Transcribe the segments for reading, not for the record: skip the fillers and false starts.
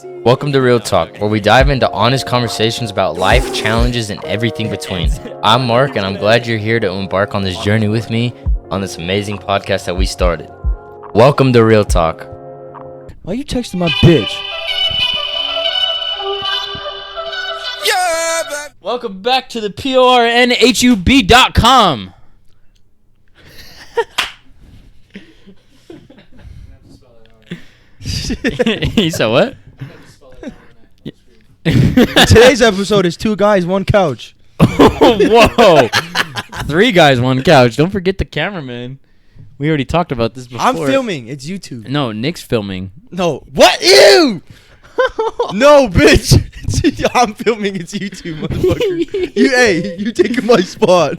Welcome to Real Talk, where we dive into honest conversations about life, challenges, and everything between. I'm Mark, and I'm glad you're here to embark on this journey with me on this amazing podcast that we started. Welcome to Real Talk. Why you texting my bitch? Yeah, welcome back to the PORNHUB.com. You said what? Today's episode is 2 guys, 1 couch. Whoa. 3 guys, 1 couch. Don't forget the cameraman. We already talked about this before. I'm filming. It's YouTube. No, Nick's filming. No. What? Ew! No, bitch. I'm filming. It's YouTube, motherfucker. You taking my spot.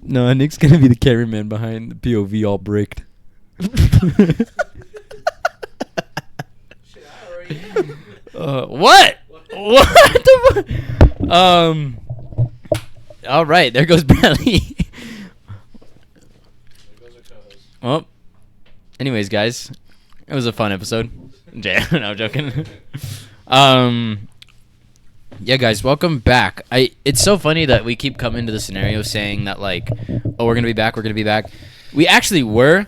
No, Nick's going to be the cameraman behind the POV all bricked. What? What the fuck? All right, there goes Bradley. Well, anyways, guys, it was a fun episode. No, I'm joking. Yeah, guys, welcome back. It's so funny that we keep coming to the scenario saying that, like, oh, we're gonna be back. We actually were,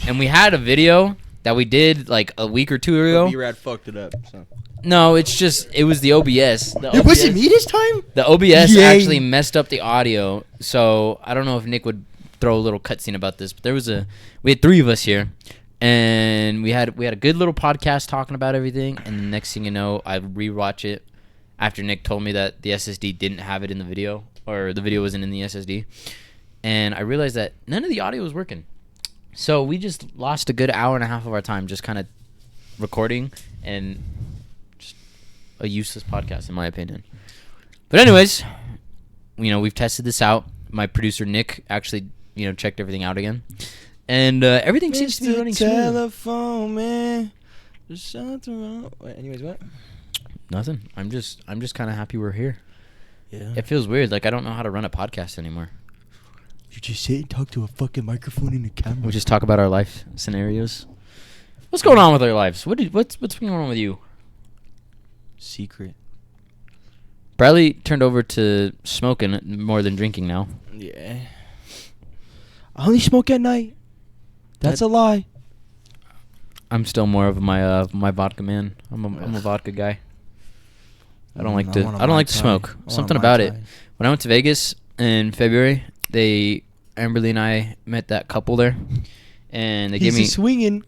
and we had a video that we did like a week or 2 ago. B-Rad fucked it up. So. No, it was the OBS. Was it me this time? The OBS actually messed up the audio, so I don't know if Nick would throw a little cutscene about this. But we had 3 of us here, and we had a good little podcast talking about everything. And the next thing you know, I rewatch it after Nick told me that the SSD didn't have it in the video, or the video wasn't in the SSD, and I realized that none of the audio was working. So we just lost a good hour and a half of our time just kind of recording and just a useless podcast, in my opinion. But anyways, we've tested this out. My producer Nick actually, checked everything out again, and everything seems to be running smooth. Telephone man, there's something wrong. Wait, anyways, what? Nothing. I'm just kind of happy we're here. Yeah. It feels weird. Like I don't know how to run a podcast anymore. You just sit and talk to a fucking microphone in the camera. We just talk about our life scenarios. What's going on with our lives? What's going on with you? Secret. Bradley turned over to smoking more than drinking now. Yeah. I only smoke at night. That's a lie. I'm still more of my vodka man. I'm a vodka guy. I don't like to smoke. Something about it. When I went to Vegas in February, Amberly and I met that couple there, and they gave me swinging.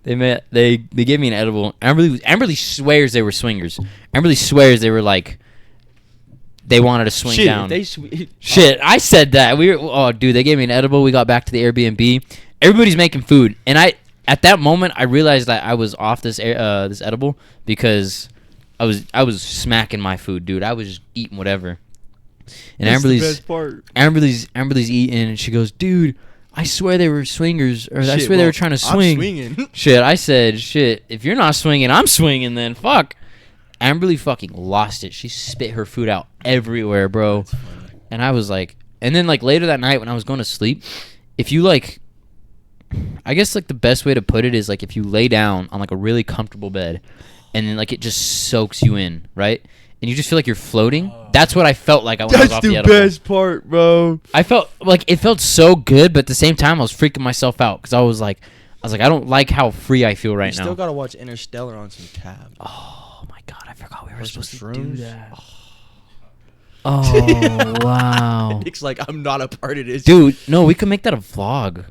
they gave me an edible. Amberly swears they were swingers. Amberly swears they were like they wanted to swing down. Shit, I said that. They gave me an edible. We got back to the Airbnb. Everybody's making food, and at that moment I realized that I was off this edible because I was smacking my food, dude. I was just eating whatever. And Amberly's eating, and she goes, "Dude, I swear they were swingers, or I swear they were trying to swing." I'm swinging. Shit, I said, "Shit, if you're not swinging, I'm swinging." Then fuck. Amberly fucking lost it. She spit her food out everywhere, bro. And I was like, and then like later that night when I was going to sleep, if you like, I guess like the best way to put it is like if you lay down on like a really comfortable bed, and then like it just soaks you in, right? And you just feel like you're floating. That's what I felt like when I was off the edible. That's the best part, bro. I felt like it felt so good, but at the same time, I was freaking myself out because I was like, I don't like how free I feel right now. You still gotta watch Interstellar on some tab. Oh my god, I forgot we were supposed to do that. Oh wow. Nick's like, I'm not a part of this, dude. No, we could make that a vlog.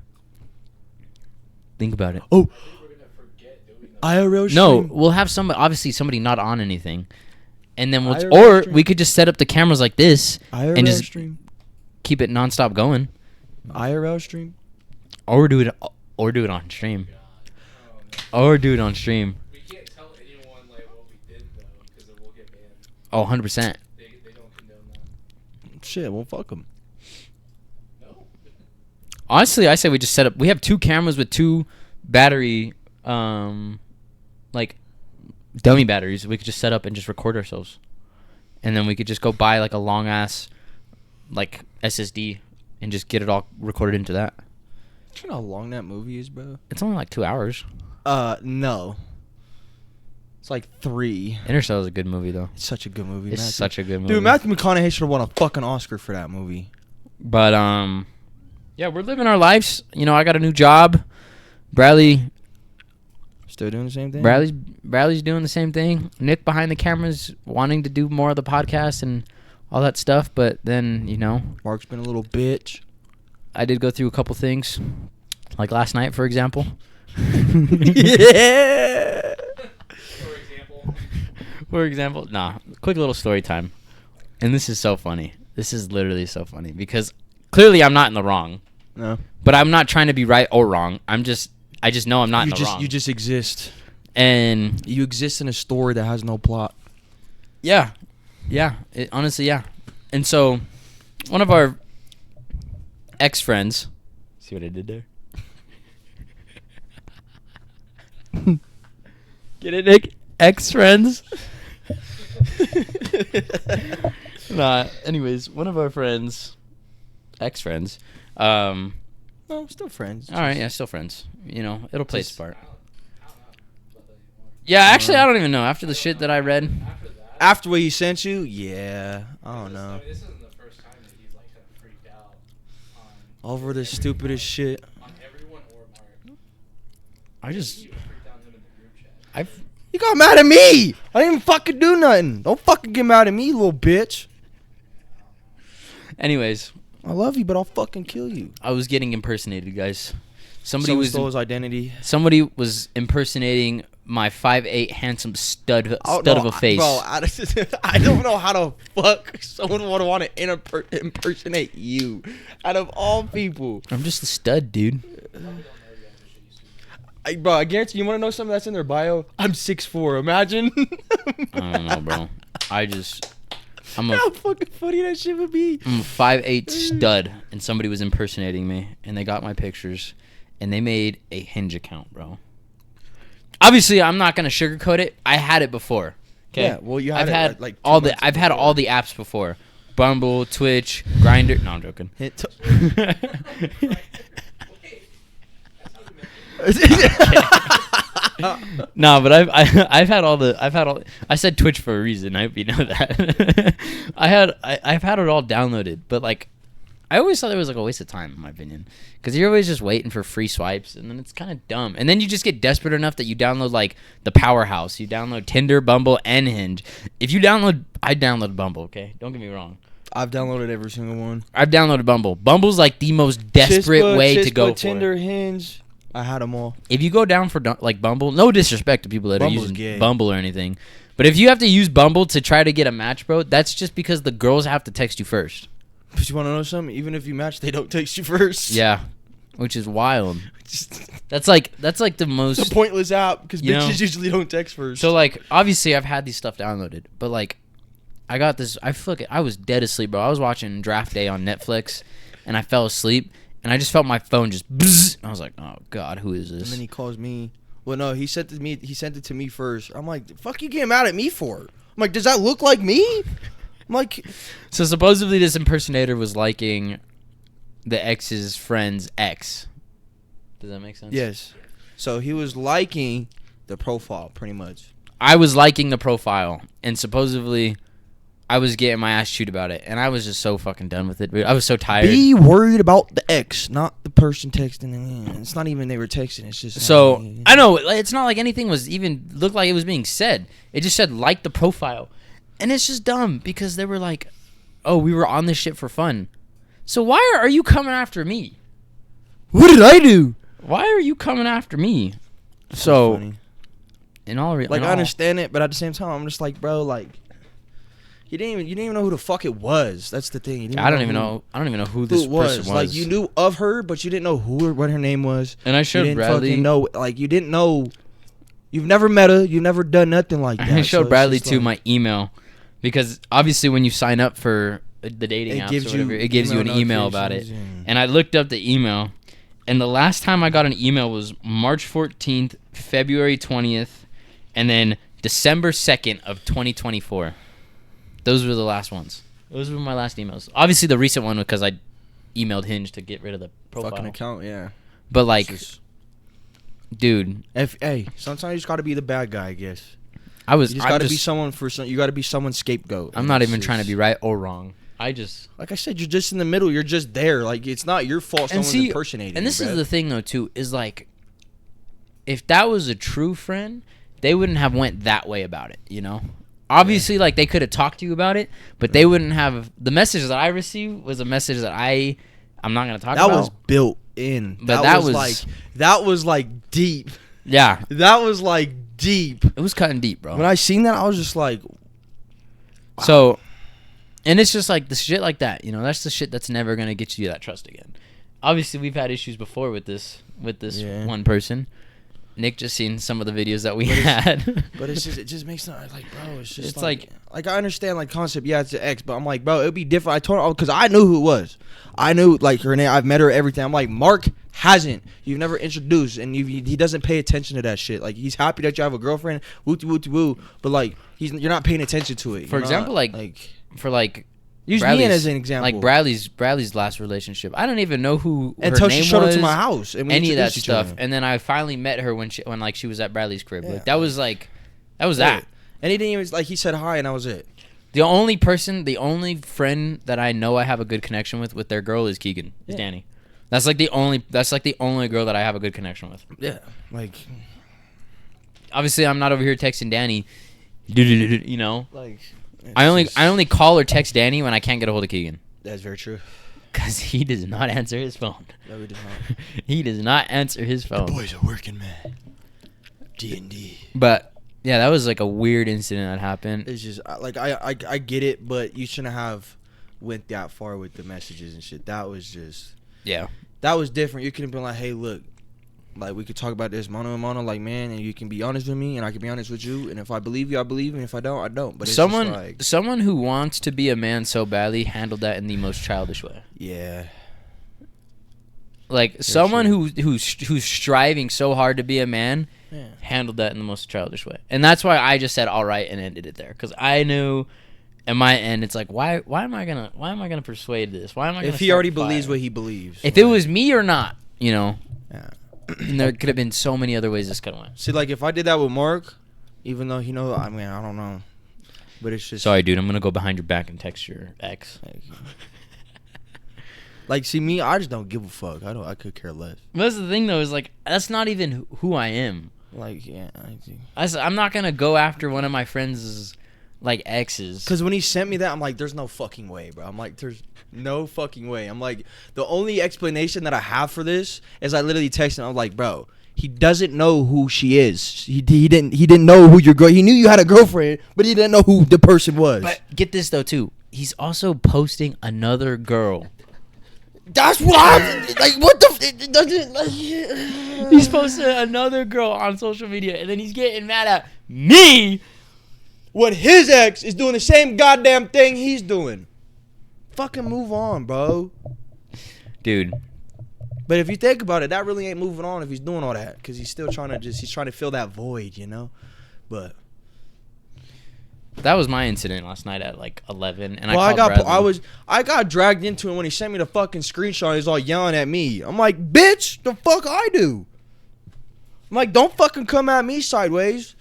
Think about it. Oh, IRL stream. No, we'll have somebody not on anything. And then we could just set up the cameras like this IRL and just stream. Keep it nonstop going. IRL stream. Or do it on stream. Or do it on stream. We can't tell anyone like what we did though, because it will get banned. Oh, 100%. They don't condone that. Shit, well fuck them. No. Honestly, I say we just set up. We have 2 cameras with 2 battery, like dummy batteries. We could just set up and just record ourselves, and then we could just go buy like a long ass like SSD and just get it all recorded into that. Do you know how long that movie is, bro? It's only like 2 hours. No. It's like 3. Interstellar is a good movie though. It's such a good movie. It's such a good movie. Dude, Matthew McConaughey should have won a fucking Oscar for that movie. But yeah, we're living our lives. You know, I got a new job. Bradley Still doing the same thing? Bradley's doing the same thing. Nick behind the cameras wanting to do more of the podcast and all that stuff, but then, you know, Mark's been a little bitch. I did go through a couple things. Like last night, for example. Yeah. For example, quick little story time. And this is so funny. This is literally so funny because clearly I'm not in the wrong. No. But I'm not trying to be right or wrong. I just know I'm not in the wrong. You just exist. And you exist in a story that has no plot. Yeah. Yeah. Honestly, yeah. And so one of our ex-friends. See what I did there? Get it, Nick? Ex-friends? Anyways, one of our friends, ex-friends, no, still friends. all right, yeah, still friends. You know, it'll play its part. Yeah, actually, I don't even know. After the shit that I read. After what he sent you? Yeah. I don't know. I mean, this isn't the first time that he's like kind of freaked out Over the stupidest shit. on everyone or Mark. I just... He freaked out him in the group chat. You got mad at me! I didn't even fucking do nothing. Don't fucking get mad at me, little bitch. Anyways. I love you, but I'll fucking kill you. I was getting impersonated, guys. Someone stole his identity. Somebody was impersonating my 5'8" handsome stud of a face. Bro, I don't know how the fuck someone would want to impersonate you. Out of all people. I'm just a stud, dude. Bro, I guarantee you want to know something that's in their bio? I'm 6'4". Imagine. I don't know, bro. I'm a How fucking funny that shit would be. I'm a 5'8" stud, and somebody was impersonating me, and they got my pictures, and they made a Hinge account, bro. Obviously, I'm not gonna sugarcoat it. I had it before. Okay. Yeah, well, you had I've had all the apps before: Bumble, Twitch, Grindr. No, I'm joking. No, but I've had all. I said Twitch for a reason. I hope you know that. I've had it all downloaded, but like, I always thought it was like a waste of time, in my opinion, because you're always just waiting for free swipes, and then it's kind of dumb. And then you just get desperate enough that you download like the powerhouse. You download Tinder, Bumble, and Hinge. I download Bumble. Okay, don't get me wrong. I've downloaded every single one. I've downloaded Bumble. Bumble's like the most desperate way to go for. Tinder, Hinge. I had them all. If you go down for like Bumble, no disrespect to people that Bumble's are using gay. Bumble or anything, but if you have to use Bumble to try to get a match, bro, that's just because the girls have to text you first. But you want to know something? Even if you match, they don't text you first. Yeah, which is wild. That's like the most. It's a pointless app because You know? bitches usually don't text first. So like, obviously, I've had these stuff downloaded, but like, I got this. I was dead asleep, bro. I was watching Draft Day on Netflix, and I fell asleep. And I just felt my phone just bzzz. I was like, "Oh God, who is this?" And then he calls me. Well, no, he sent it to me first. I'm like, "The fuck you getting mad at me for?" I'm like, "Does that look like me?" I'm like, So supposedly this impersonator was liking the ex's friend's ex. Does that make sense? yes. So he was liking the profile, pretty much. I was liking the profile, and supposedly I was getting my ass chewed about it, and I was just so fucking done with it. I was so tired. Be worried about the ex, not the person texting. It's not even they were texting. It's just So I know it's not like anything was even looked like it was being said. It just said like the profile, and it's just dumb because they were like, "Oh, we were on this shit for fun." So why are you coming after me? What did I do? Why are you coming after me? So Funny. I I understand it, but at the same time, I'm just like, bro, like. You didn't even know who the fuck it was. That's the thing. I don't even know who this person was. Like you knew of her, but you didn't know what her name was. And I showed you didn't Bradley. fucking know, like you didn't know. You've never met her. You've never done nothing like that. I showed So Bradley it's just too like, my email because obviously when you sign up for the dating It apps gives or whatever, you it gives you an email email about it. notifications And I looked up the email, and the last time I got an email was March 14th, February 20th, and then December 2nd of 2024. Those were the last ones. Those were my last emails. Obviously, the recent one because I emailed Hinge to get rid of the profile. fucking account, yeah. But like, Just- dude, Hey, sometimes you just gotta be the bad guy, I guess. You just got to be someone you got to be someone's scapegoat. I'm not even trying to be right or wrong. Like I said, you're just in the middle. You're just there. Like, it's not your fault someone's impersonating and this you, is the thing, though, too, is like, if that was a true friend, they wouldn't have went that way about it, you know? Obviously, like, they could have talked to you about it, but they wouldn't have. The message that I received was a message that I'm not going to talk about. That was built in. But that was like deep. Yeah. That was like deep. It was cutting deep, bro. When I seen that, I was just like, wow. So, and it's just like the shit like that, you know, that's the shit that's never going to get you that trust again. Obviously, we've had issues before with this one person. Nick just seen some of the videos that we had. But it just makes no, like, bro, it's like I understand, like, concept, yeah, it's an ex, but I'm like, bro, it'd be different. I told her, because I knew who it was. I knew, like, her name. I've met her, everything. I'm like, Mark hasn't. You've never introduced, and he doesn't pay attention to that shit. Like, he's happy that you have a girlfriend, woo, but, like, you're not paying attention to it. For example, use me as an example. Like Bradley's last relationship. I don't even know who until her name she showed was, up to my house and we any of that each stuff. other. And then I finally met her when she was at Bradley's crib. Yeah. Like that was that. And he didn't even, like, he said hi and that was it. The only friend that I know I have a good connection with their girl is Keegan. Is Danny. That's like the only girl that I have a good connection with. Yeah. Like, obviously I'm not over here texting Danny. You know? Like, I only call or text Danny when I can't get a hold of Keegan. That's very true. Because he does not answer his phone. No, he does not. He does not answer his phone. The boy's a working man. D&D. But yeah, that was like a weird incident that happened. It's just like I get it, but you shouldn't have went that far with the messages and shit. That was just that was different. You could have been like, hey, look, like, we could talk about this mano a mano, like, man, and you can be honest with me, and I can be honest with you, and if I believe you, I believe, and if I don't, I don't. But it's someone who wants to be a man so badly handled that in the most childish way. Yeah. Like, someone who's striving so hard to be a man handled that in the most childish way. And that's why I just said all right and ended it there, because I knew at my end it's like, why am I gonna persuade this? Why am I gonna, if he already believes what he believes? If it was me or not, you know. Yeah. And there could have been so many other ways this could have went. See, like, if I did that with Mark, even though he knows, I mean, I don't know, but it's just. Sorry, dude. I'm gonna go behind your back and text your ex. Like, see, me, I just don't give a fuck. I could care less. That's the thing, though, is like, that's not even who I am. Like, yeah, I'm not gonna go after one of my friends' like exes. Because when he sent me that, I'm like, there's no fucking way, bro. I'm like, there's no fucking way. I'm like, the only explanation that I have for this is I literally texted him. I'm like, bro, he doesn't know who she is. He didn't know who your girl. He knew you had a girlfriend, but he didn't know who the person was. But get this though too. He's also posting another girl. That's what I'm like. What the? He's posting another girl on social media, and then he's getting mad at me. When his ex is doing the same goddamn thing he's doing. Fucking move on, bro. Dude. But if you think about it, that really ain't moving on if he's doing all that. Because he's still trying to fill that void, you know? But. That was my incident last night at like 11. And I got dragged into it when he sent me the fucking screenshot. He's all yelling at me. I'm like, bitch, the fuck I do? I'm like, don't fucking come at me sideways.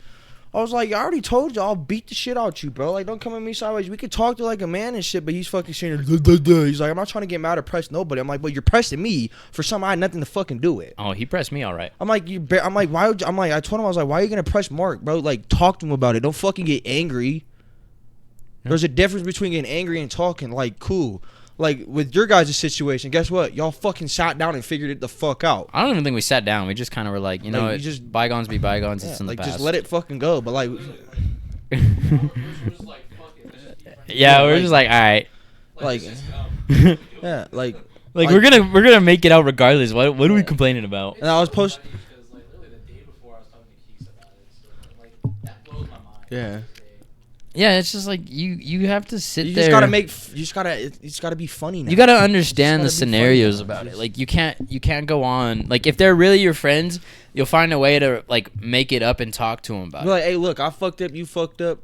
I was like, I already told you I'll beat the shit out you, bro. Like, don't come at me sideways. We could talk to like a man and shit, but he's fucking saying, he's like, I'm not trying to get mad or press nobody. I'm like, but you're pressing me for something I had nothing to fucking do with. Oh, he pressed me all right. I'm like, why would you, I told him, I was like, why are you gonna press Mark, bro? Like, talk to him about it. Don't fucking get angry. There's a difference between getting angry and talking. Like, cool. Like, with your guys' situation, guess what? Y'all fucking sat down and figured it the fuck out. I don't even think we sat down. We just kind of were like, you know, just bygones be bygones. Yeah, it's in the past. Just let it fucking go. But, like... yeah, we're just like, all right. Like... yeah, like... Like, we're gonna make it out regardless. What are we complaining about? And I was posting... Yeah. Yeah, it's just like you have to sit there. You just gotta be funny now. You gotta understand the scenarios about it. Like you can't go on. Like if they're really your friends, you'll find a way to like make it up and talk to them about it. Like, hey, look, I fucked up. You fucked up.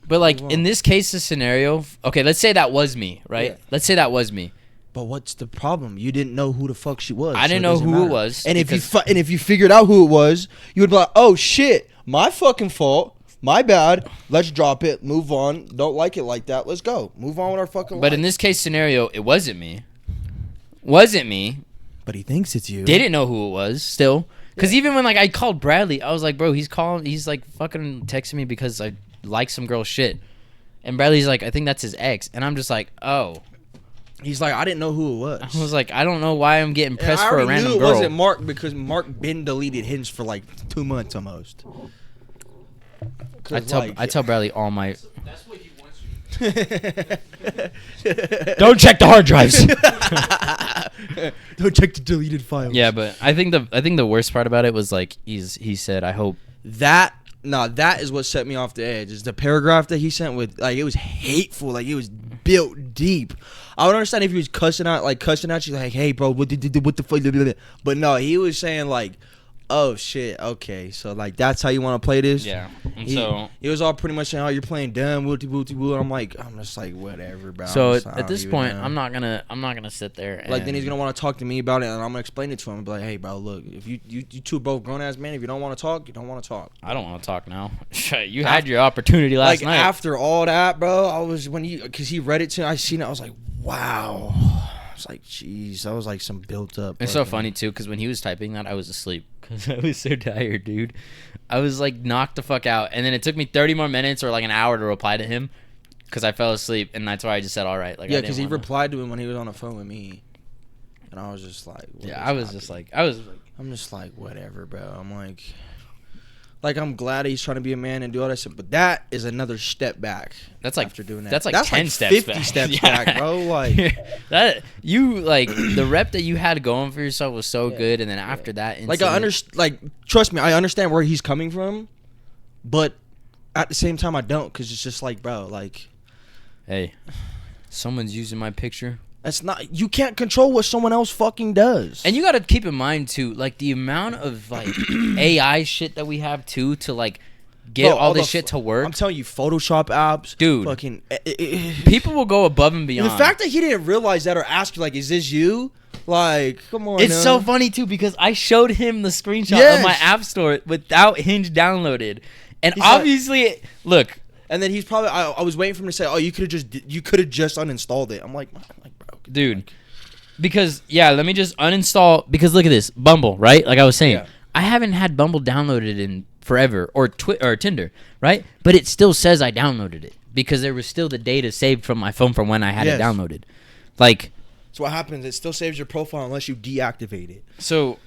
But like in this case, the scenario. Okay, let's say that was me, right? Yeah. Let's say that was me. But what's the problem? You didn't know who the fuck she was. I didn't know who it was. And if you figured out who it was, you would be like, oh shit, my fucking fault. My bad. Let's drop it. Move on. Don't like it like that. Let's go. Move on with our fucking life. But in this case scenario, it wasn't me. Wasn't me. But he thinks it's you. Didn't know who it was still. Because even when like I called Bradley, I was like, bro, he's like fucking texting me because I like some girl's shit. And Bradley's like, I think that's his ex. And I'm just like, oh. He's like, I didn't know who it was. I was like, I don't know why I'm getting pressed for a random girl. It wasn't Mark because Mark been deleted Hinge for like 2 months almost. I tell Bradley all my. That's what he wants you to Don't check the hard drives. Don't check the deleted files. Yeah, but I think the worst part about it was like he said, I hope that is what set me off the edge. Is the paragraph that he sent with like it was hateful, like it was built deep. I would understand if he was cussing out you like, hey bro, what the fuck? But no, he was saying like, oh shit, okay, so like that's how you want to play this. Yeah. And he was all pretty much saying, oh, you're playing dumb, woo. I'm just like, whatever, bro. So at this point, I'm not gonna sit there. And like then he's gonna want to talk to me about it, and I'm gonna explain it to him. And be like, hey, bro, look, if you two both grown ass men, if you don't want to talk, you don't want to talk. I don't want to talk now. You had your opportunity last night. After all that, bro, I was because he read it to me, I seen it, I was like, wow. I was like, jeez, that was like some built up. It's so funny too, because when he was typing that, I was asleep because I was so tired, dude. I was like knocked the fuck out, and then it took me 30 more minutes or like an hour to reply to him because I fell asleep, and that's why I just said all right. Like, yeah, because he replied to him when he was on the phone with me, and I was just like, I'm just like, whatever, bro. I'm like I'm glad he's trying to be a man and do all that stuff, but that is another step back. That's like after doing that. That's like 10 steps 50 back. steps back, bro. Like that, you like the rep that you had going for yourself was so good, and then after that, incident, trust me, I understand where he's coming from, but at the same time, I don't, because it's just like, bro, like, hey, someone's using my picture. That's not. You can't control what someone else fucking does. And you got to keep in mind too, like the amount of like AI shit that we have too to like get all this shit to work. I'm telling you, Photoshop apps, dude. Fucking people will go above and beyond. The fact that he didn't realize that or ask you like, "Is this you?" Like, come on. It's so funny too because I showed him the screenshot of my app store without Hinge downloaded, and he's obviously, look. And then he's probably. I was waiting for him to say, "Oh, you could have just uninstalled it." I'm like, bro, dude, because let me just uninstall, because look at this Bumble, right? Like I was saying, I haven't had Bumble downloaded in forever, or Tinder, right? But it still says I downloaded it because there was still the data saved from my phone from when I had it downloaded. Like, so what happens? It still saves your profile unless you deactivate it. So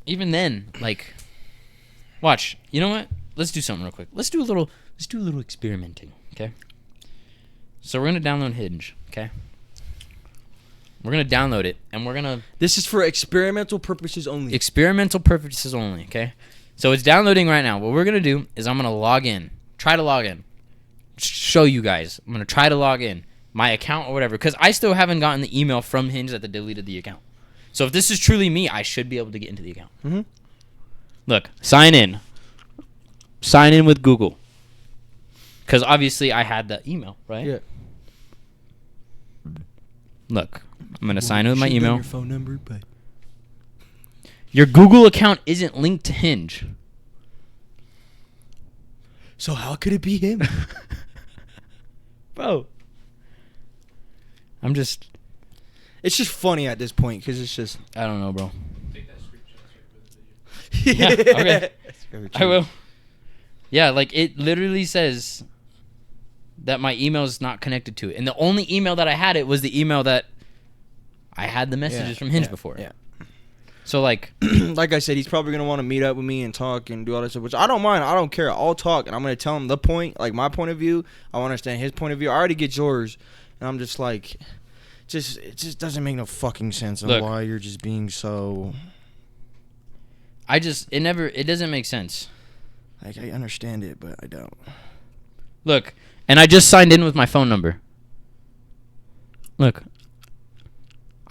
even then, like, watch. You know what? Let's do something real quick. Let's do a little experimenting, okay? So we're gonna download Hinge, okay? We're going to download it, and we're going to... This is for experimental purposes only. Experimental purposes only, okay? So it's downloading right now. What we're going to do is I'm going to log in. Try to log in. Show you guys. I'm going to try to log in. My account or whatever. Because I still haven't gotten the email from Hinge that they deleted the account. So if this is truly me, I should be able to get into the account. Mm-hmm. Look, sign in. Sign in with Google. Because obviously I had the email, right? Yeah. Look. I'm going to sign in with my email. Your phone number, but your Google account isn't linked to Hinge. So how could it be him? Bro. It's just funny at this point because it's just... I don't know, bro. Take that screenshot for the video. Yeah, okay. I will. Yeah, like it literally says that my email is not connected to it. And the only email that I had it was the email that I had the messages from Hinge before. Yeah. So like like I said, he's probably gonna want to meet up with me and talk and do all that stuff, which I don't mind. I don't care. I'll talk, and I'm gonna tell him the point, like my point of view. I want to understand his point of view. I already get yours, and I'm just like, it just doesn't make no fucking sense on why you're just being so. It doesn't make sense. Like I understand it, but I don't. Look, and I just signed in with my phone number. Look.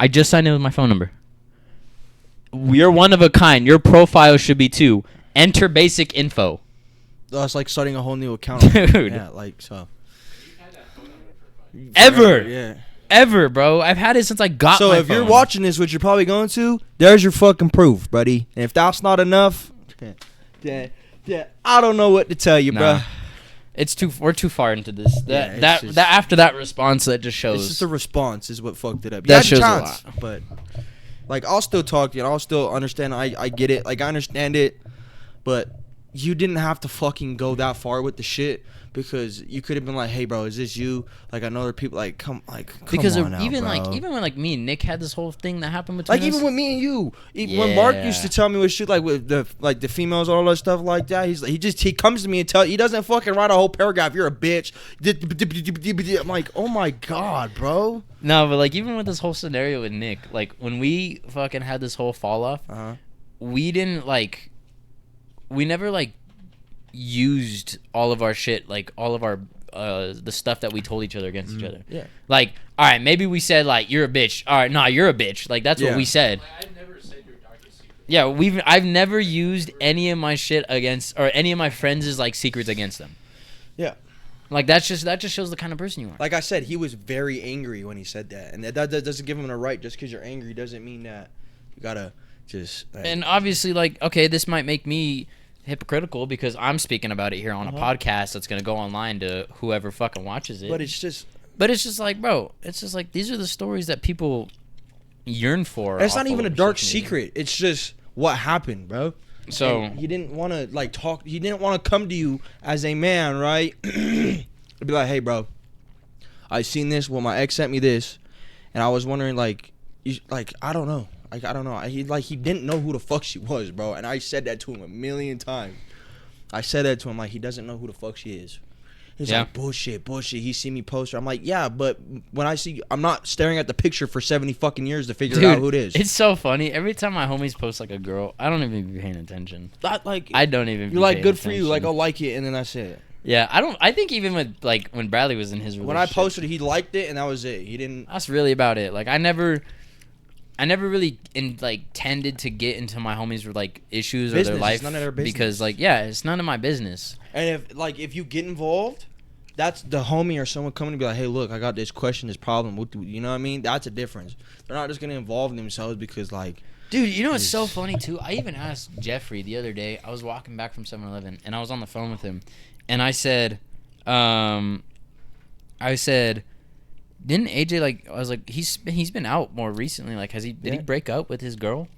I just signed in with my phone number. We're one of a kind. Your profile should be too. Enter basic info. That's like starting a whole new account. Dude. Yeah, like so. Ever. Yeah. Ever, bro. I've had it since I got my phone. So if you're watching this, which you're probably going to, there's your fucking proof, buddy. And if that's not enough, yeah, I don't know what to tell you, bro. We're too far into this. Yeah, That it's after that response, that just shows. It's just a response is what fucked it up. That You had shows a a chance, lot. but like I'll still talk to you. And I'll still understand. I get it. Like I understand it, but you didn't have to fucking go that far with the shit because you could have been like, hey, bro, is this you? Like I know there are people come because on now, even bro. even when like me and Nick had this whole thing that happened between Like us. even with me and you, when Mark Yeah. used to tell me with shit like with the females and all that stuff like that, he comes to me and he doesn't fucking write a whole paragraph. You're a bitch. I'm like, oh my god, bro. No, but like even with this whole scenario with Nick, like when we fucking had this whole fall off, we didn't we never used all of our shit, like all of our the stuff that we told each other against each other. Yeah. Like, all right, maybe we said like you're a bitch. All right, nah, you're a bitch. Like that's what we said. Like, I've never said your darkest secret. Yeah, I've never used any of my shit against or any of my friends' like secrets against them. Yeah. Like that just shows the kind of person you are. Like I said, he was very angry when he said that, and that doesn't give him a right. Just because you're angry doesn't mean that you gotta just. And obviously, like, okay, this might make me hypocritical because I'm speaking about it here on a podcast that's gonna go online to whoever fucking watches it. But it's just like, bro, it's just like these are the stories that people yearn for. And it's not off even a of dark social media. secret. It's just what happened, bro. So And he didn't want to talk. He didn't want to come to you as a man, right? Be like, hey, bro, I seen this. Well, my ex sent me this, and I was wondering, I don't know. I don't know. He didn't know who the fuck she was, bro. And I said that to him a million times. I said that to him he doesn't know who the fuck she is. He's like, bullshit. He see me post her. I'm like, yeah, but when I'm not staring at the picture for 70 fucking years to figure out who it is. It's so funny. Every time my homies post like a girl, I don't even be paying attention. I don't even. You're like, good for you. Like, I'll like it, and then that's it. Yeah, I think even with like when Bradley was in his relationship, When I posted it, he liked it, and that was it. He didn't. That's really about it. Like I never really tended to get into my homies' like issues Business, or their it's life none of their business. because it's none of my business. And if you get involved, that's the homie or someone coming to be like, hey, look, I got this question, this problem. You know what I mean? That's a difference. They're not just gonna involve themselves because Dude, you know what's so funny too? I even asked Jeffrey the other day. I was walking back from 7-Eleven and I was on the phone with him, and I said, didn't AJ I was like, he's been out more recently. Like, did he break up with his girl?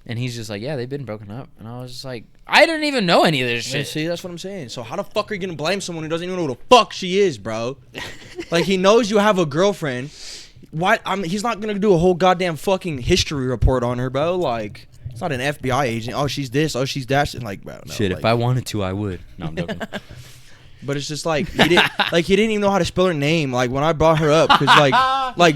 And he's just like, yeah, they've been broken up. And I was just like, I didn't even know any of this shit. See, that's what I'm saying. So how the fuck are you gonna blame someone who doesn't even know who the fuck she is, bro? Like, he knows you have a girlfriend. Why? He's not gonna do a whole goddamn fucking history report on her, bro. Like, it's not an FBI agent. Oh, she's this. Oh, she's that. And bro, no, Shit, if I wanted to, I would. No, I'm joking. But it's just he didn't even know how to spell her name. Like, when I brought her up, because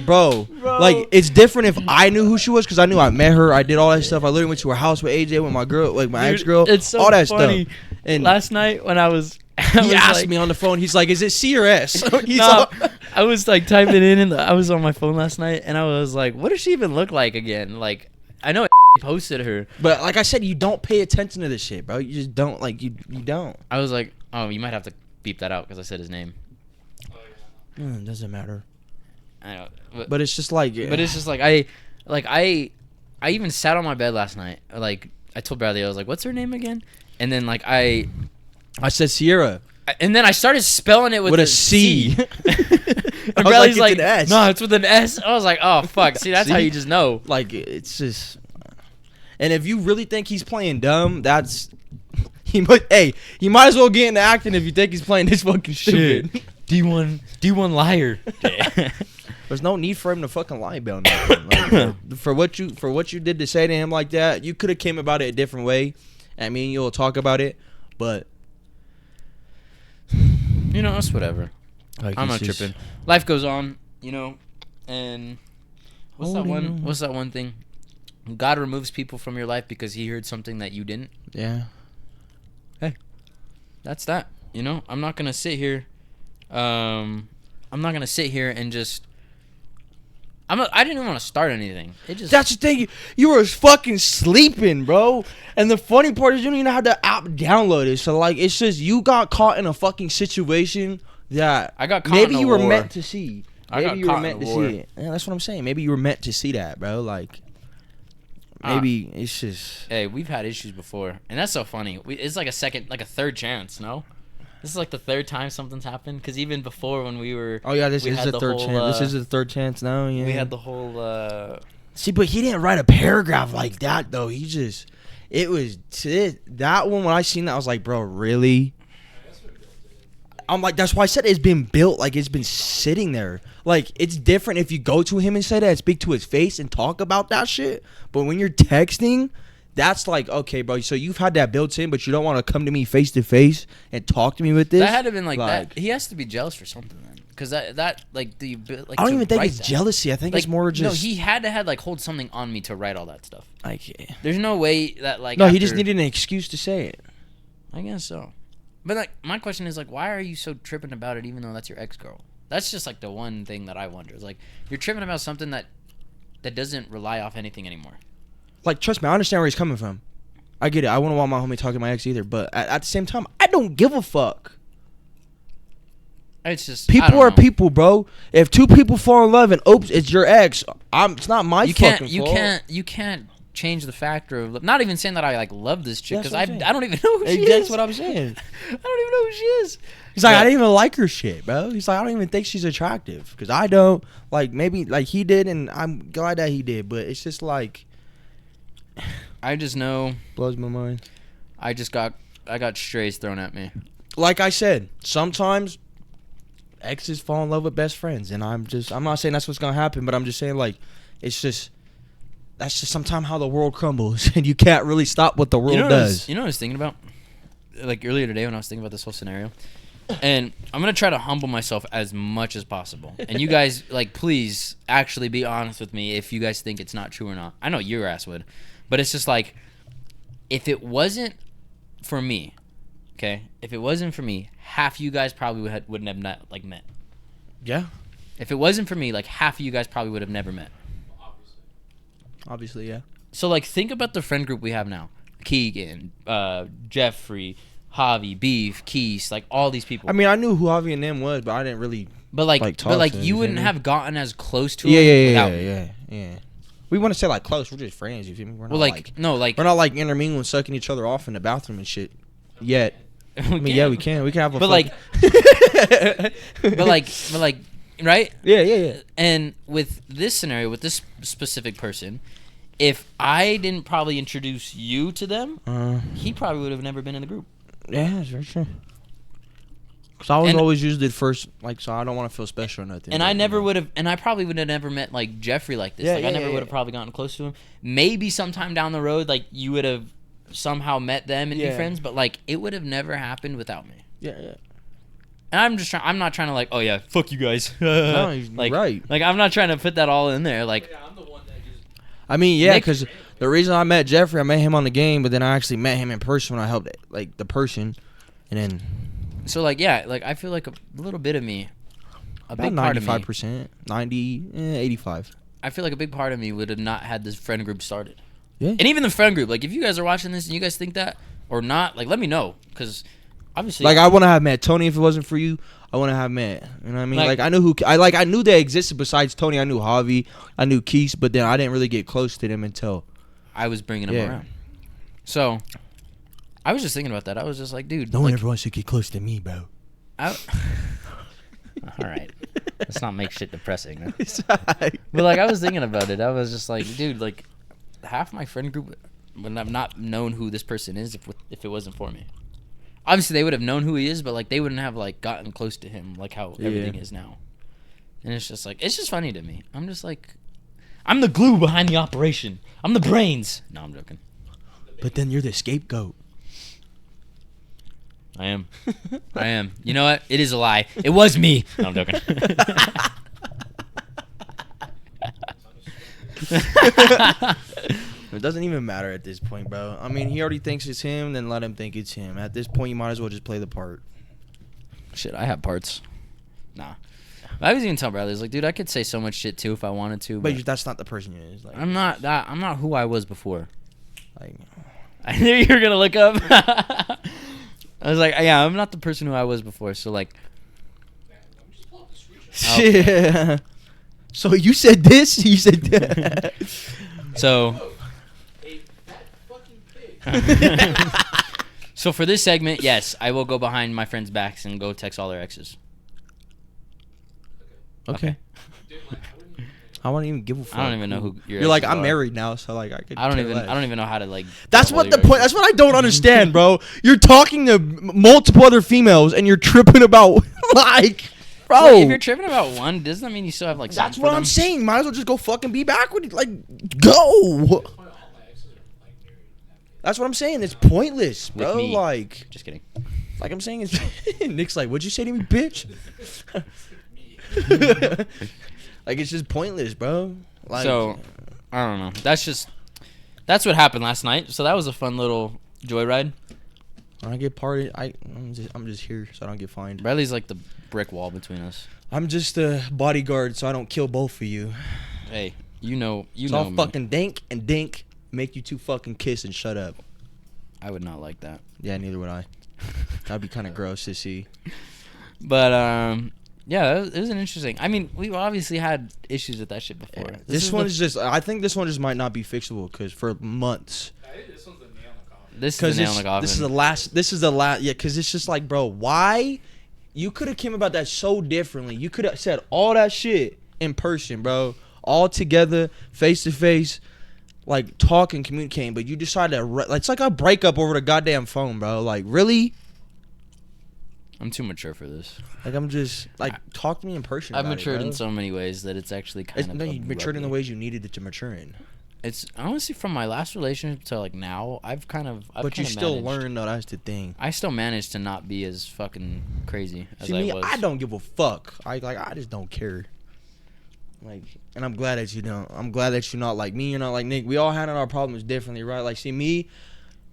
bro, it's different if I knew who she was, because I knew I met her, I did all that stuff. I literally went to her house with AJ, with my girl, my ex girl, it's so all that funny. stuff. And Last night when I was, he asked me on the phone. He's like, "Is it C or S?" I was typing in, and I was on my phone last night, and I was like, "What does she even look like again?" Like, I know posted her, but like I said, you don't pay attention to this shit, bro. You just don't. You don't. I was like, "Oh, you might have to beep that out because I said his name." It doesn't matter. I know, But it's just but it's just I even sat on my bed last night. Like, I told Bradley, I was like, "What's her name again?" And then I said Sierra, and then I started spelling it with a C. And I was Bradley's like, "It's an S." "No, it's with an S." I was like, "Oh fuck!" See, that's how See? you just know. Like, it's just. And if you really think he's playing dumb, he might as well get into acting if you think he's playing this fucking stupid. D1 liar. There's no need for him to fucking lie about nothing. For what you did to say to him like that, you could have came about it a different way. I mean, you'll talk about it, but It's whatever. I'm not tripping. Life goes on, and what's that one thing? God removes people from your life because he heard something that you didn't. Yeah. Hey, that's that. I'm not gonna sit here. I'm not gonna sit here and just. I didn't even want to start anything. That's the thing. You were fucking sleeping, bro. And the funny part is you don't even have the app downloaded. So it's just you got caught in a fucking situation that I got caught maybe in a you were war. meant to see. I got Maybe you were caught in meant a to war. see it. Yeah, that's what I'm saying. Maybe you were meant to see that, bro. Maybe it's just. Hey, we've had issues before, and that's so funny. It's like a third chance, no? This is like the third time something's happened. Because even before when we were... Oh, yeah, this we is had the third whole, chance. This is the third chance now, yeah. We had the whole... See, but he didn't write a paragraph like that, though. He just... It was... That one, when I seen that, I was like, bro, really? I'm like, that's why I said it's been built. Like, it's been sitting there. Like, it's different if you go to him and say that and speak to his face and talk about that shit. But when you're texting... That's like, okay, bro, so you've had that built in, but you don't want to come to me face to face and talk to me with this? That had to have been like that. He has to be jealous for something then. Because that like, the... Like, I don't even think it's that. jealousy. I think Like, it's more just... No, he had to like, hold something on me to write all that stuff. Like, There's no way that, like... No, he just needed an excuse to say it. I guess so. But, like, my question is, like, why are you so tripping about it even though that's your ex-girl? That's just, like, the one thing that I wonder. Is, like, you're tripping about something that doesn't rely off anything anymore. Like, trust me, I understand where he's coming from. I get it. I wouldn't want my homie talking to my ex either. But at the same time, I don't give a fuck. It's just... People are people, bro. If two people fall in love and, oops, it's your ex, it's not my fucking fault. You can't change the factor of... Not even saying that I, like, love this chick. Because I don't even know who she is. That's what I'm saying. I don't even know who she is. He's like, I didn't even like her shit, bro. He's like, I don't even think she's attractive. Because I don't. Like, maybe, like, he did, and I'm glad that he did. But it's just like... I just know... Blows my mind. I got strays thrown at me. Like I said, sometimes exes fall in love with best friends. And I'm not saying that's what's going to happen. But I'm just saying, like, that's just sometimes how the world crumbles. And you can't really stop what the world does. You know what I was thinking about? Like, earlier today when I was thinking about this whole scenario. And I'm going to try to humble myself as much as possible. And you guys, like, please actually be honest with me if you guys think it's not true or not. I know your ass would. But it's just like, if it wasn't for me, okay? If it wasn't for me, half you guys probably wouldn't have met. Yeah. If it wasn't for me, like, half of you guys probably would have never met. Obviously, yeah. So, like, think about the friend group we have now. Keegan, Jeffrey, Javi, Beef, Keese, like, all these people. I mean, I knew who Javi and them was, but I didn't really But you wouldn't have gotten as close to them without me. Yeah. We want to say, like, close. We're just friends, you feel me? We're not, we're not, like, intermingling, sucking each other off in the bathroom and shit yet. I mean, yeah, we can. We can have a but right? Yeah. And with this scenario, with this specific person, if I didn't probably introduce you to them, he probably would have never been in the group. Yeah, that's very true. Because I was always used it first, like, so I don't want to feel special or nothing. And I never would have, and I probably would have never met, like, Jeffrey like this. I never would have probably gotten close to him. Maybe sometime down the road, like, you would have somehow met them and be friends, but, like, it would have never happened without me. Yeah. And I'm not trying to, like, oh, yeah, fuck you guys. No, like, right. Like, I'm not trying to put that all in there. Like, Yeah, I'm the one that just... I mean, yeah, because the reason I met Jeffrey, I met him on the game, but then I actually met him in person when I helped, like, the person, and then... So, like, yeah, like, I feel like a little bit of me, big part of me. 95%, 85. I feel like a big part of me would have not had this friend group started. Yeah. And even the friend group, like, if you guys are watching this and you guys think that or not, like, let me know. Because, obviously... Like, I want to have met Tony if it wasn't for you. I want to have met, you know what I mean? Like I knew I knew they existed besides Tony. I knew Javi. I knew Keese, but then I didn't really get close to them until... I was bringing them around. So... I was just thinking about that. I was just like, dude. No one ever wants to get close to me, bro. All right. Let's not make shit depressing. No? But, like, I was thinking about it. I was just like, dude, like, half my friend group would have not known who this person is if it wasn't for me. Obviously, they would have known who he is, but, like, they wouldn't have, like, gotten close to him like how everything is now. And it's just, like, it's just funny to me. I'm just, like, I'm the glue behind the operation. I'm the brains. No, I'm joking. But then you're the scapegoat. I am. You know what? It is a lie. It was me. No, I'm joking. It doesn't even matter at this point, bro. I mean, he already thinks it's him, then let him think it's him. At this point, you might as well just play the part. Shit, I have parts. Nah. I was even telling Bradley, I was like, dude, I could say so much shit too if I wanted to. But that's not the person you is. Like, I'm not who I was before. Like, I knew you were gonna look up. I was like, yeah, I'm not the person who I was before. So, like, yeah. So you said this, you said that. So So for this segment, yes, I will go behind my friends' backs and go text all their exes. Okay. Dude, like, I wouldn't even give a fuck. I don't even know who You're like, exes I'm are. married now, so like I could. I don't care even less. know how to like. That's tell what all the your point. exes. That's what I don't understand, bro. You're talking to multiple other females, and you're tripping about like, bro. Like, if you're tripping about one, doesn't that mean you still have like? That's something what for I'm them? saying. Might as well just go fucking be back with it. Like, go. all my exes are like married. That's what I'm saying. It's pointless, With bro. me. Like Just kidding. I'm saying, it's Nick's like, what'd you say to me, bitch? Like, it's just pointless, bro. Like, So, I don't know. That's what happened last night. So that was a fun little joyride. when I get parted, I'm just here so I don't get fined. Bradley's like the brick wall between us. I'm just a bodyguard so I don't kill both of you. Hey, you know So I'll me. fucking dink and dink, make you two fucking kiss and shut up. I would not like that. Yeah, neither would I. That'd be kind of gross to see. But yeah, it was an interesting. I mean, we've obviously had issues with that shit before. This one is just. I think this one just might not be fixable because for months. I think this one's the nail in the coffin. This is Because the nail in the coffin. this is the last. This is the last. Yeah, because it's just like, bro, why? You could have came about that so differently. You could have said all that shit in person, bro, all together, face to face, like talking, communicating. But you decided to. It's like a breakup over the goddamn phone, bro. Like, really? I'm too mature for this. Like, I'm just like, talk to me in person. I've about matured it, bro. in so many ways that it's actually kind of. No, you matured in the ugly. ways you needed it to mature in. It's honestly from my last relationship to like now. I've But you kinda still managed. learn, though. That's the thing. I still manage to not be as fucking crazy as See, I me, was. I don't give a fuck. I just don't care. Like, and I'm glad that you don't. I'm glad that you're not like me. You're not like Nick. We all handle our problems differently, right? Like, see me,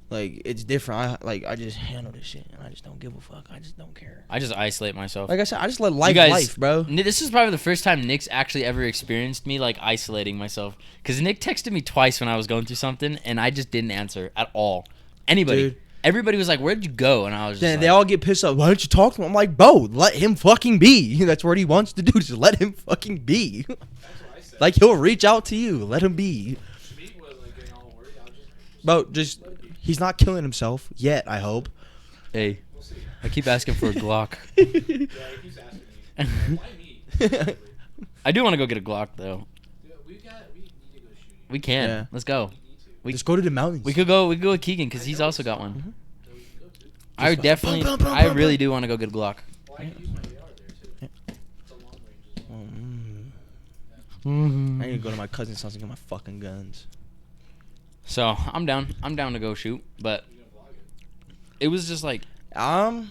like it's different. I just handle this shit, and I just don't give a fuck. I just don't care. I just isolate myself. Like I said, I just let You life, guys- bro. This is probably the first time Nick's actually ever experienced me like isolating myself. Because Nick texted me twice when I was going through something, and I just didn't answer at all. Anybody. Dude. Everybody was like, "Where'd you go?" And I was just Then like, they all get pissed off. Why don't you talk to him? I'm like, bro, let him fucking be. That's what he wants to do. Just let him fucking be. That's what I said. Like, he'll reach out to you. Let him be. Schmeek was like getting all worried. I was just Bro, just he's not killing himself yet. I hope. "Hey, we'll see. I keep asking for a Glock." Yeah, he keeps asking me. Why me? I do want to go get a Glock though. Dude, we need to go shooting. We can. Yeah. Let's go. We need to. We- Just go to the mountains. We could go with Keegan because he's also got one. So we can go to. I would definitely. bum, bum, I bum, really bum. do want to go get a Glock. Well, I can use my AR there too. It's a long range as well. I need to go to my cousin's house and get my fucking guns. So I'm down. I'm down to go shoot. But You gonna vlog it? it was just like I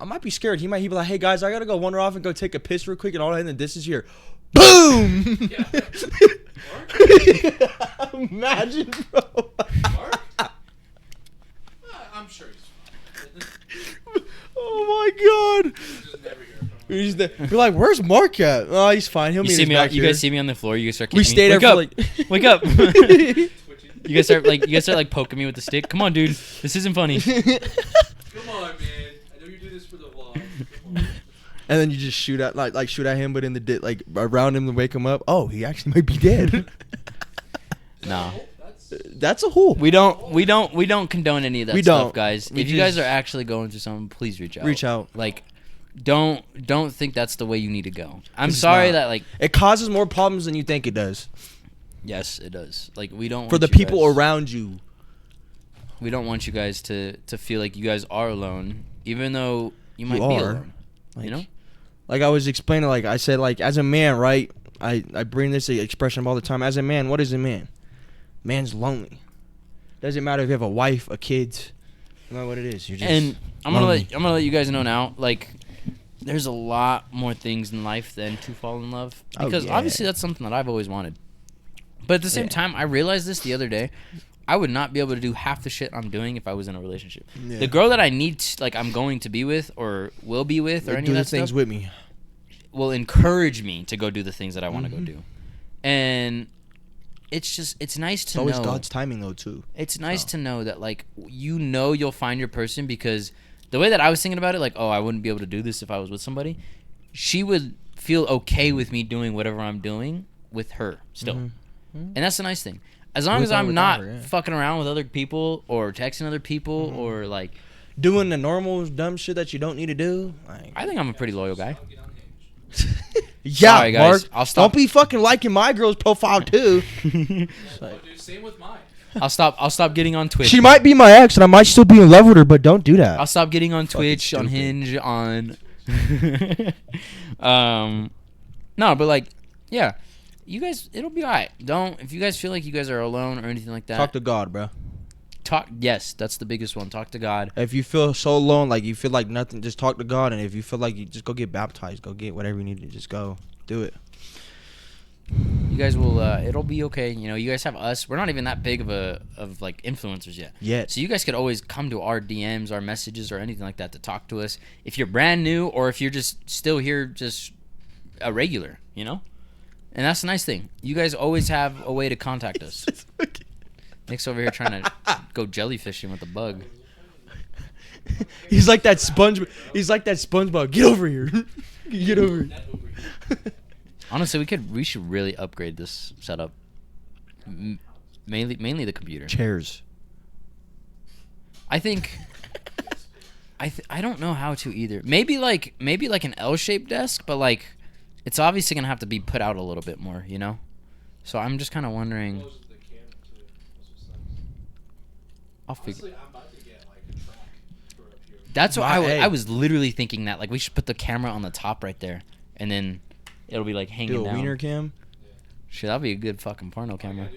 might be scared. He be like, hey guys, I gotta go wander off and go take a piss real quick and all that, and then this is here. Boom! Imagine, bro. Mark? I'm sure he's fine. Oh my god. Just never hear from him. He's You're like, where's Mark at? Oh, he's fine. He'll you meet see us me. back You here. guys see me on the floor. You guys start. We Kicking stayed me. there Wake for up! like. Wake up! Twitching. You guys start like poking me with the stick. Come on, dude. This isn't funny. Come on, man. I know you do this for the vlog. Come on. And then you just shoot at shoot at him, but in the like around him to wake him up. Oh, he actually might be dead. No. That's a hole. We don't condone any of that We stuff, don't. guys. We If you guys just- are actually going through something, please reach out. Reach out. Like, don't think that's the way you need to go. I'm It's sorry not. that like. It causes more problems than you think it does Yes, it does. Like we don't for want the you people guys- around you. We don't want you guys to feel like you guys are alone, even though you might be are. alone. You know. Like I was explaining, like I said, like as a man, right? I bring this expression up all the time. As a man, what is a man? Man's lonely. Doesn't matter if you have a wife, a kids. No matter what it is. You're just And I'm lonely. gonna let you guys know now. Like, there's a lot more things in life than to fall in love, Oh, because yeah. obviously that's something that I've always wanted. But at the same Yeah. time, I realized this the other day. I would not be able to do half the shit I'm doing if I was in a relationship. Yeah. The girl that I need, like I'm going to be with or will be with or Like, any do of the that things stuff, with me. will encourage me to go do the things that I want to Mhm. go do. And it's nice It's to always know. God's timing though too. It's nice So. to know that like you'll find your person, because the way that I was thinking about it, like, oh, I wouldn't be able to do this if I was with somebody. She would feel okay with me doing whatever I'm doing with her still. Mhm. And that's the nice thing. As long With as or I'm without not her, yeah. fucking around with other people or texting other people Mhm. or like doing the normal dumb shit that you don't need to do. Like, I think I'm a pretty loyal guy. Get on Hinge. yeah, Sorry, guys. Mark. I'll stop. Don't be fucking liking my girl's profile too. Oh, dude, same with mine. I'll stop getting on Twitch. She might be my ex, and I might still be in love with her, but don't do that. I'll stop getting on Fucking Twitch, on stupid. Hinge, on. No, but like, yeah, you guys, it'll be alright. Don't if you guys feel like you guys are alone or anything like that. Talk to God, bro. Yes, that's the biggest one. Talk to God. If you feel so alone, like you feel like nothing, just talk to God. And if you feel like you just go get baptized, go get whatever you need to. Just go do it. You guys will. It'll be okay. You know, you guys have us. We're not even that big of like influencers yet. Yet. So you guys could always come to our DMs, our messages, or anything like that to talk to us. If you're brand new or if you're just still here, just a regular, you know. And that's the nice thing. You guys always have a way to contact us. Nick's over here trying to go jellyfishing with a bug. He's like that sponge. He's like that SpongeBob. Get over here. Get over here. Honestly, we should really upgrade this setup. Mainly the computer. Chairs. I think I don't know how to either. Maybe like an L-shaped desk, but like it's obviously going to have to be put out a little bit more, you know? So I'm just kind of wondering. Closes the camera too. That's what's nice. I'll figure. Honestly, I'm about to get like a track for up here. That's what Hey. I was literally thinking that like we should put the camera on the top right there and then it'll be like hanging Do a down. wiener cam. Shit, that'd be a good fucking porno camera.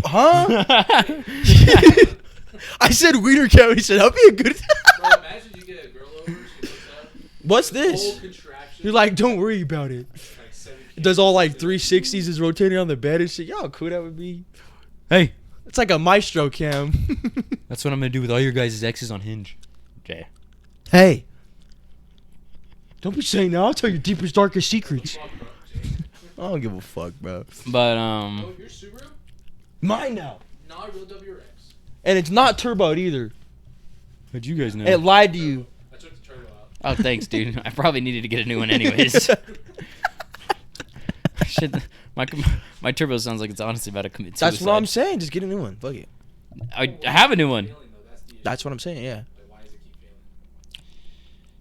Huh? I said wiener cam. He said that'd be a good. Bro, imagine you get a girl over, she looks up. What's Whole this? contraption. You're like, don't worry about it. like 7 It does all like 360s, is rotating on the bed and shit. Yo, how cool that would be. Hey, It's like a maestro cam. that's what I'm gonna do with all your guys' exes on Hinge. Jay. Hey. Don't be saying that. I'll tell your deepest, darkest secrets. Fuck, bro, Jay. I don't give a fuck, bro. But Oh, your Subaru? Mine now. Not a real WRX. And it's not turboed either. how'd you guys know? It lied to you. I took the turbo out. Oh, thanks, dude. I probably needed to get a new one anyways. Shit, my turbo sounds like it's honestly about to commit suicide. That's what I'm saying. Just get a new one. Fuck it. I have a new one. Failing, though, that's the issue. That's what I'm saying, yeah. Like, why does it keep failing?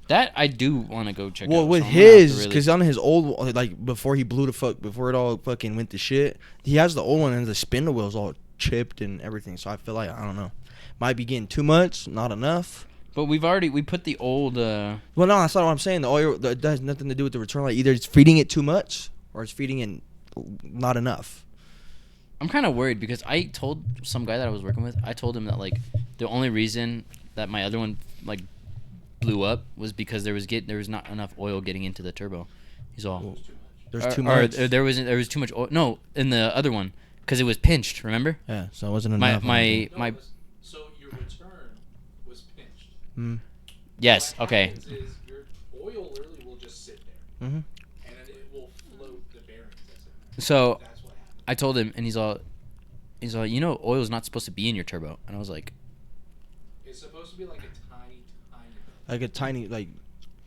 That I do want to go check Well, out. with so I'm gonna have to his, really- because on his old, like, before he blew the fuck, before it all fucking went to shit, he has the old one and the spindle wheel's all chipped and everything. So I feel like, I don't know. Might be getting too much, not enough. But we put the old. Well, no, that's not what I'm saying. The oil, that has nothing to do with the return light. Either it's feeding it too much or it's feeding it not enough. I'm kind of worried because I told some guy that I was working with. I told him that like the only reason that my other one like blew up was because there was not enough oil getting into the turbo. He's all. There's too much. There was too much oil. No, in the other one because it was pinched. Remember? Yeah, so it wasn't My enough. my No, my. it was- so your return was pinched. Mm. Yes. What Okay. happens is your oil literally will just sit there, Mm-hmm. and then it will float the bearings. That's it. So That's what happens. I told him, and he's all, you know, oil's not supposed to be in your turbo, and I was like, It's supposed to be like a tiny, tiny, Like a tiny, like,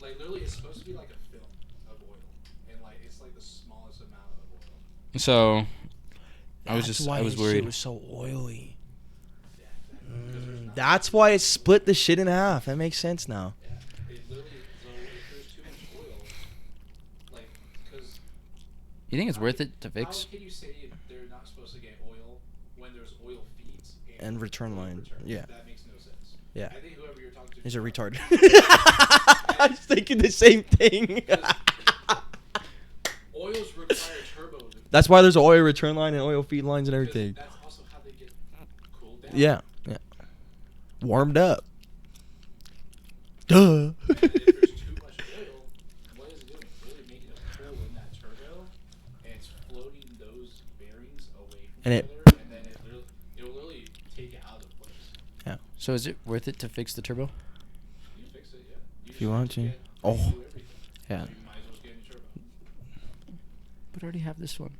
literally, it's supposed to be like a film of oil, and like it's like the smallest amount of oil. so. I was that's just, why I was his worried. shit was so oily. That's why it split the shit in half. That makes sense now. Yeah, it literally. So if there's too much oil, like, because You think it's worth it to fix? how can you say they're not supposed to get oil when there's oil feeds And return oil line, returns? yeah. That makes no sense. Yeah. I think whoever you're talking to He's a retard. I was thinking the same thing. Oils require turbo. That's why there's an oil return line and oil feed lines and Because everything. that's also how they get cooled down. Yeah. Yeah. Warmed up. Duh. And if there's too much oil, what is it doing? It's really making a hole in that turbo, and it's floating those bearings away from And each it- other, and then it'll literally take it out of place. So is it worth it to fix the turbo? You fix it, yeah. If you want to. You Oh. do everything. Yeah. You might as well just get a new turbo. But I already have this one.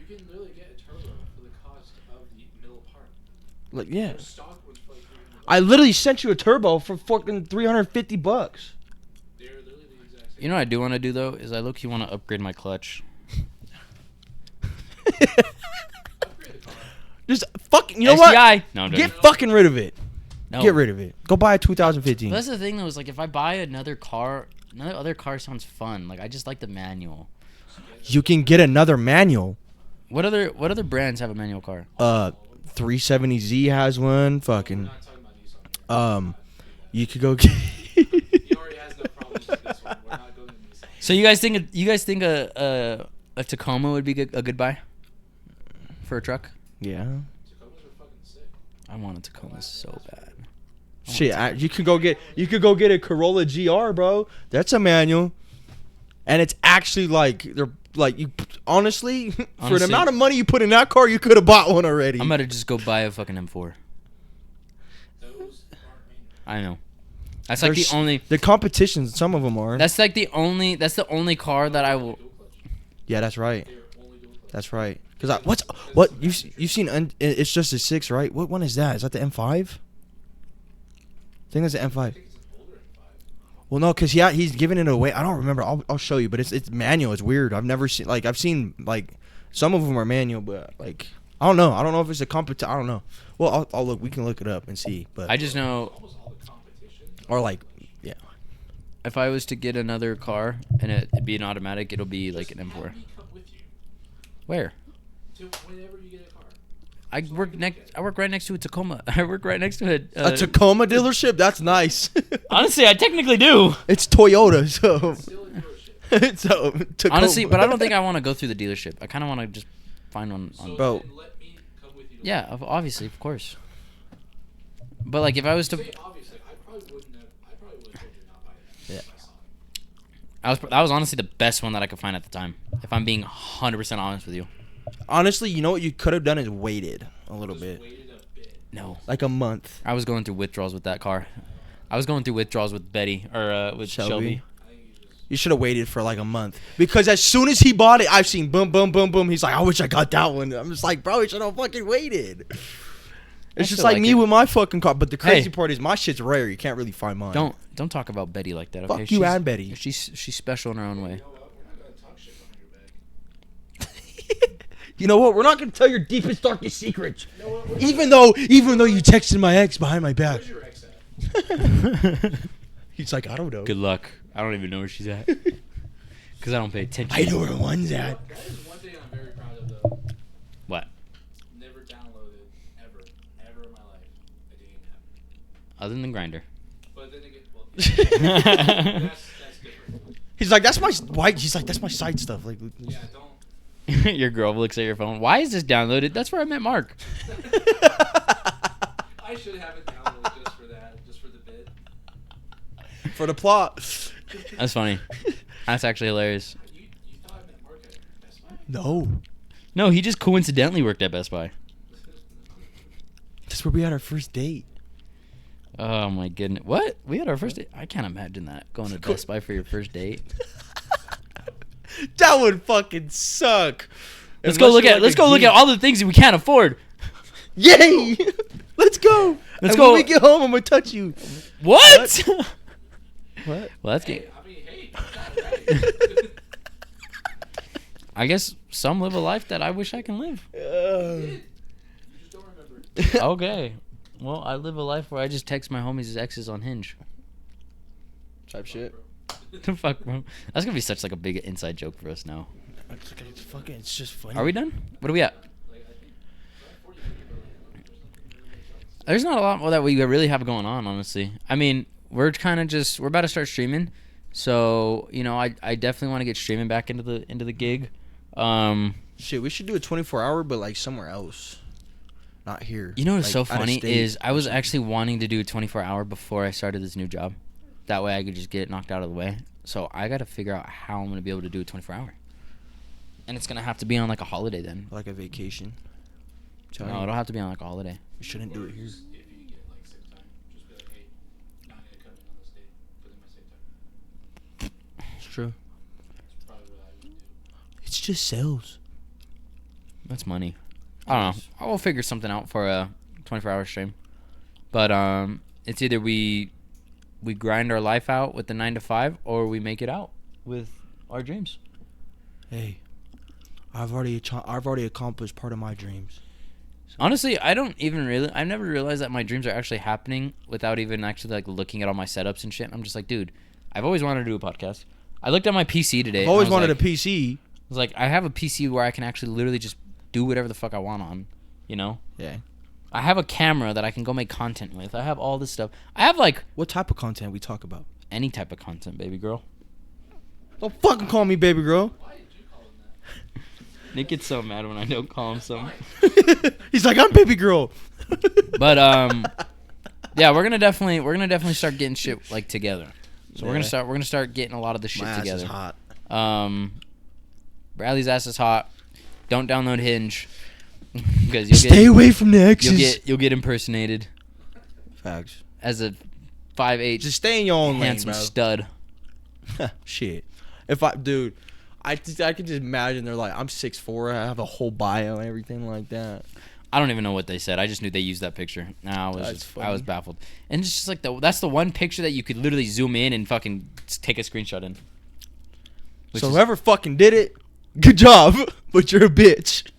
You can literally get a turbo for the cost of the middle part. Like, yeah. Their stock ones for like $300. I literally sent you a turbo for fucking $350. They're literally the exact same. You know what I do want to do though is I low-key want to upgrade my clutch. Upgrade the car. Just fucking, you know what? STI. No, I'm joking. Get fucking rid of it. No. Get rid of it. Go buy a 2015. But that's the thing though, is like if I buy another car, another other car sounds fun. Like I just like the manual. You can get another manual. What other brands have a manual car? 370Z has one. Fucking. We're not talking about Nissan. You could go get. He already has no problems with this one. We're not going to Nissan. So you guys think a Tacoma would be a good buy for a truck? Yeah. Tacomas are fucking sick. I want a Tacoma so bad. Shit, you could go get a Corolla GR, bro. That's a manual, and it's actually like they're like you. Honestly, for the Honestly- amount of money you put in that car, you could have bought one already. I'm about to just go buy a fucking M4. Those aren't manual. I know. That's like There's- the only. The competition, some of them are. That's like the only. That's the only car that I will. Dual clutch. Yeah, that's right. They're only dual clutch. That's right. Cause what you've seen? It's just a 6, right? What one is that? Is that the M5? I think that's the M5. I think it's an older M5. Well, no, cause he's giving it away. I don't remember. I'll show you, but it's manual. It's weird. I've never seen I've seen some of them are manual, but I don't know. I don't know if it's a competition. I don't know. Well, I'll look. We can look it up and see. But I just know Almost all the competition. or if I was to get another car and it'd be an automatic, it'll be like an Have M4. me come with you Where? to whenever you get a car. I work right next to a Tacoma. I work right next to it. a Tacoma dealership. That's nice. Honestly, I technically do. It's Toyota, so Still a dealership. so Tacoma. Honestly, but I don't think I want to go through the dealership. I kind of want to just find one. So Bro. then let me come with you. To Yeah, obviously, of course. But like, if I was to, Say obviously, I probably would have told you not buy it. Yeah. If I saw it. that was honestly the best one that I could find at the time. If I'm being 100% honest with you. Honestly, you know what you could have done is waited a little Just bit, waited a bit. No, like a month. I was going through withdrawals with that car. I was going through withdrawals with Betty or with Shelby. I think you just You should have waited for like a month because as soon as he bought it, I've seen boom, boom, boom, boom. He's like, I wish I got that one. I'm just like, bro, you should have fucking waited. It's just still like like me it. with my fucking car. But the crazy Hey. part is my shit's rare. You can't really find mine. Don't talk about Betty like that. Okay? Fuck you and Betty. She's special in her own way. you know what? We're not gonna talk shit behind your back. You know what? We're not gonna tell your deepest, darkest secrets. You know what? Where's Even though you texted my ex behind my back. your ex at? He's like, I don't know. Good luck. I don't even know where she's at. Because I don't pay attention. I know where one's at. That is one thing I'm very proud of though. What? Never downloaded ever in my life a dating app. Other than Grinder. But then again, well, that's different. He's like, that's my why? He's like, that's my side stuff. Like, Yeah, don't. Your girl looks at your phone. Why is this downloaded? That's where I met Mark. I should have it downloaded just for that, just for the bit. for the plot. That's funny. That's actually hilarious. You thought I met Mark at Best Buy? No, No, he just coincidentally worked at Best Buy. that's where we had our first date. Oh my goodness. What? We had our first date? I can't imagine that. Going to Best Buy for your first date. That would fucking suck. Let's go look at all the things that we can't afford. Yay! Let's go. Let's And go. When we get home, I'm gonna touch you. What? What? Well, that's Hey, good. I mean, hey, right. I guess some live a life that I wish I can live. You just don't remember. Okay. Well, I live a life where I just text my homies as exes on Hinge. Type shit. The fuck, bro? That's gonna be such like a big inside joke for us now. It's fucking. It's just funny. Are we done? What are we at? Like, I think right before you think about it, there's nothing really There's not a lot more that we really have going on, honestly. I mean, we're kind of just we're about to start streaming, so you know, I definitely want to get streaming back into the gig. Shit, we should do a 24-hour, but like somewhere else, not here. You know what's Like, so out of funny state. is I was actually wanting to do a 24-hour before I started this new job. That way I could just get it knocked out of the way. So I got to figure out how I'm going to be able to do a 24-hour. And it's going to have to be on like a holiday then. like a vacation. No, it'll have to be on like a holiday. We shouldn't do it here. Just if you get like sick time, just be like, hey, not gonna come in on this date, put in my sick time. It's true. That's probably what I would do. It's just sales. That's money. I don't know. I will figure something out for a 24-hour stream. But it's either we grind our life out with the 9 to 5 or we make it out with our dreams. Hey, I've already accomplished part of my dreams. Honestly, I've never realized that my dreams are actually happening without even actually like looking at all my setups and shit. I'm just like, dude, I've always wanted to do a podcast. I looked at my PC today. I've always wanted like, a PC. I was like, I have a PC where I can actually literally just do whatever the fuck I want on, you know? Yeah. I have a camera that I can go make content with. I have all this stuff. I have like What type of content we talk about? any type of content, baby girl. Don't fucking call me baby girl. Why did you call him that? Nick gets so mad when I don't call him something. He's like, I'm baby girl. But yeah, we're gonna definitely start getting shit like together. So we're gonna start getting a lot of the shit My ass together. is hot. Bradley's ass is hot. Don't download Hinge because Stay away from the exes. you'll get impersonated Facts. as a 5'8" Just stay in your own lane, handsome bro. stud. Shit. I could just imagine they're like, I'm 6'4", I have a whole bio and everything like that. I don't even know what they said. I just knew they used that picture. Nah, I was funny. baffled. And it's just like that's the one picture that you could literally zoom in and fucking take a screenshot in. So whoever fucking did it, good job, but you're a bitch.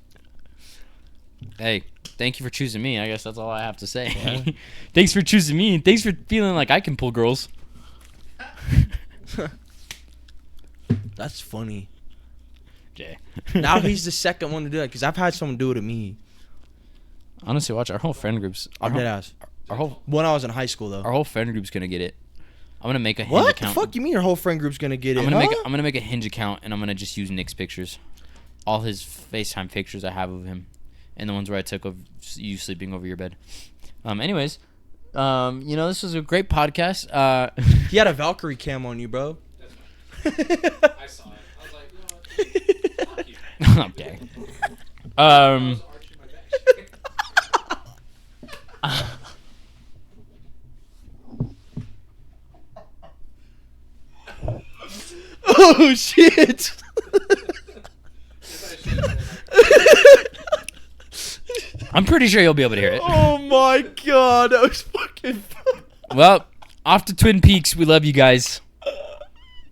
Hey, thank you for choosing me. I guess that's all I have to say. Yeah. Thanks for choosing me, and thanks for feeling like I can pull girls. That's funny. Jay. Now he's the second one to do it because I've had someone do it to me. Honestly, watch our whole friend groups. I'm dead ass. Our whole When I was in high school though. our whole friend group's gonna get it. I'm gonna make a Hinge What the account. fuck you mean your whole friend group's gonna get it? I'm gonna make a Hinge account, and I'm gonna just use Nick's pictures, all his FaceTime pictures I have of him, and the ones where I took of you sleeping over your bed. Anyways, this was a great podcast. He had a Valkyrie cam on you, bro. I saw it. I was like, you know what? Fuck you. Okay. I was arching my back. Oh shit! I'm pretty sure you'll be able to hear it. Oh my god, that was fucking. Well, off to Twin Peaks. We love you guys.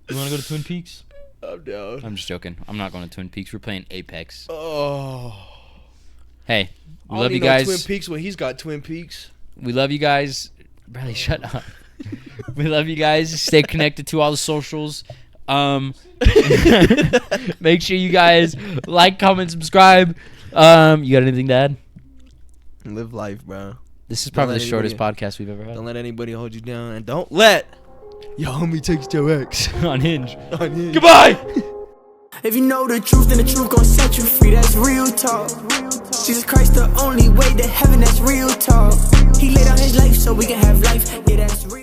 You want to go to Twin Peaks? I'm down. I'm just joking. I'm not going to Twin Peaks. We're playing Apex. Oh. Hey, we I love only you know guys. Twin Peaks when he's got Twin Peaks. We love you guys. Bradley, shut up. We love you guys. Stay connected to all the socials. Make sure you guys like, comment, subscribe. You got anything to add? Live life, bro. This is probably Don't the let shortest anybody- podcast we've ever had. Don't let anybody hold you down, and don't let your homie text your ex. On Hinge. On him. Goodbye! If you know the truth, then the truth gon' set you free. That's real talk. Jesus Christ, the only way to heaven. That's real talk. He laid out his life so we can have life. Yeah, that's real.